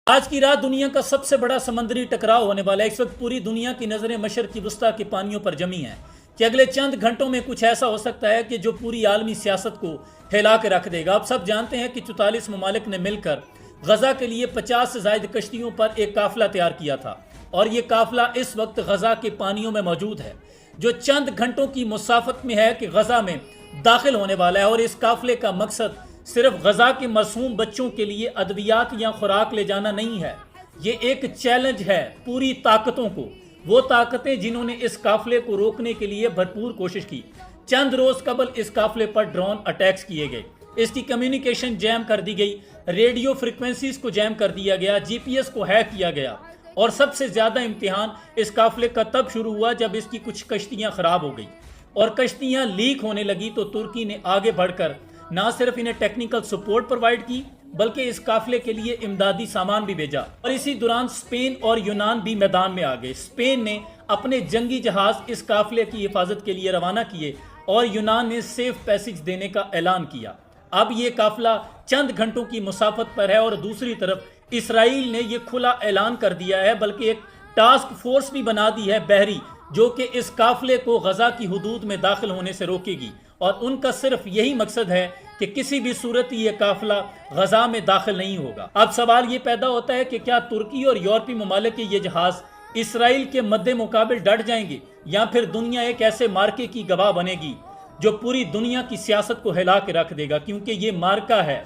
آج کی رات دنیا کا سب سے بڑا سمندری ٹکراؤ ہونے والا ہے۔ اس وقت پوری دنیا کی نظریں مشرقی وسطیٰ کے پانیوں پر جمی ہیں کہ اگلے چند گھنٹوں میں کچھ ایسا ہو سکتا ہے کہ جو پوری عالمی سیاست کو ہلا کے رکھ دے گا۔ آپ سب جانتے ہیں کہ 44 ممالک نے مل کر غزہ کے لیے 50 سے زائد کشتیوں پر ایک قافلہ تیار کیا تھا، اور یہ قافلہ اس وقت غزہ کے پانیوں میں موجود ہے، جو چند گھنٹوں کی مسافت میں ہے کہ غزہ میں داخل ہونے والا ہے۔ اور اس قافلے کا مقصد صرف غزہ کے معصوم بچوں کے لیے ادویات یا خوراک لے جانا نہیں ہے، یہ ایک چیلنج ہے پوری طاقتوں کو، وہ طاقتیں جنہوں نے اس قافلے کو روکنے کے لیے بھرپور کوشش کی۔ چند روز قبل اس قافلے پر ڈرون اٹیکس کیے گئے، اس کی کمیونیکیشن جیم کر دی گئی، ریڈیو فریکوینسیز کو جیم کر دیا گیا، جی پی ایس کو ہیک کیا گیا، اور سب سے زیادہ امتحان اس قافلے کا تب شروع ہوا جب اس کی کچھ کشتیاں خراب ہو گئی اور کشتیاں لیک ہونے لگی، تو ترکی نے آگے بڑھ کر نہ صرف انہیں ٹیکنیکل سپورٹ پرووائڈ کی بلکہ اس قافلے کے لیے امدادی سامان بھی بھیجا۔ اور اسی دوران اسپین اور یونان بھی میدان میں آ گئے۔ اسپین نے اپنے جنگی جہاز اس قافلے کی حفاظت کے لیے روانہ کیے اور یونان نے سیف پیسج دینے کا اعلان کیا۔ اب یہ قافلہ چند گھنٹوں کی مسافت پر ہے، اور دوسری طرف اسرائیل نے یہ کھلا اعلان کر دیا ہے، بلکہ ایک ٹاسک فورس بھی بنا دی ہے بحری، جو کہ اس قافلے کو غزہ کی حدود میں داخل ہونے سے روکے گی، اور ان کا صرف یہی مقصد ہے کہ کسی بھی صورت یہ قافلہ غزہ میں داخل نہیں ہوگا۔ اب سوال یہ پیدا ہوتا ہے کہ کیا ترکی اور یورپی ممالک کے یہ جہاز اسرائیل کے مد مقابل ڈٹ جائیں گے، یا پھر دنیا ایک ایسے مارکے کی گواہ بنے گی جو پوری دنیا کی سیاست کو ہلا کے رکھ دے گا؟ کیونکہ یہ مارکا ہے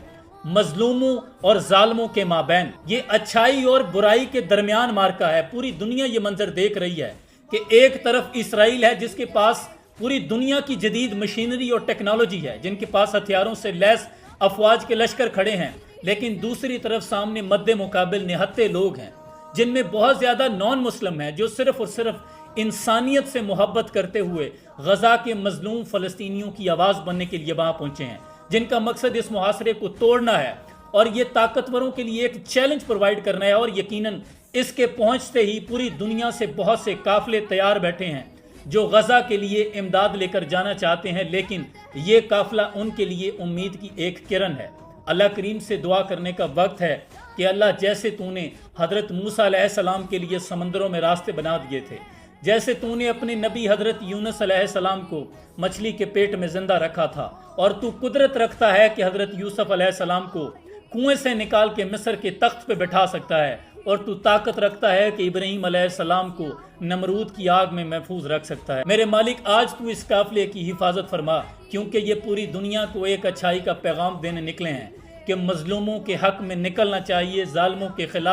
مظلوموں اور ظالموں کے مابین، یہ اچھائی اور برائی کے درمیان مارکا ہے۔ پوری دنیا یہ منظر دیکھ رہی ہے کہ ایک طرف اسرائیل ہے جس کے پاس پوری دنیا کی جدید مشینری اور ٹیکنالوجی ہے، جن کے پاس ہتھیاروں سے لیس افواج کے لشکر کھڑے ہیں، لیکن دوسری طرف سامنے مد مقابل نہتے لوگ ہیں جن میں بہت زیادہ نان مسلم ہیں، جو صرف اور صرف انسانیت سے محبت کرتے ہوئے غزہ کے مظلوم فلسطینیوں کی آواز بننے کے لیے وہاں پہنچے ہیں، جن کا مقصد اس محاصرے کو توڑنا ہے اور یہ طاقتوروں کے لیے ایک چیلنج پرووائڈ کرنا ہے۔ اور یقیناً اس کے پہنچتے ہی پوری دنیا سے بہت سے قافلے تیار بیٹھے ہیں جو غزہ کے لیے امداد لے کر جانا چاہتے ہیں، لیکن یہ قافلہ ان کے لیے امید کی ایک کرن ہے۔ اللہ کریم سے دعا کرنے کا وقت ہے کہ اللہ، جیسے تو نے حضرت موسیٰ علیہ السلام کے لیے سمندروں میں راستے بنا دیے تھے، جیسے تو نے اپنے نبی حضرت یونس علیہ السلام کو مچھلی کے پیٹ میں زندہ رکھا تھا، اور تو قدرت رکھتا ہے کہ حضرت یوسف علیہ السلام کو کنویں سے نکال کے مصر کے تخت پہ بٹھا سکتا ہے، اور تو طاقت رکھتا ہے کہ ابراہیم علیہ السلام کو نمرود کی آگ میں محفوظ رکھ سکتا ہے۔ میرے مالک، آج تو اس قافلے کی حفاظت فرما، کیونکہ یہ پوری دنیا کو ایک اچھائی کا پیغام دینے نکلے ہیں کہ مظلوموں کے حق میں نکلنا چاہیے، ظالموں کے خلاف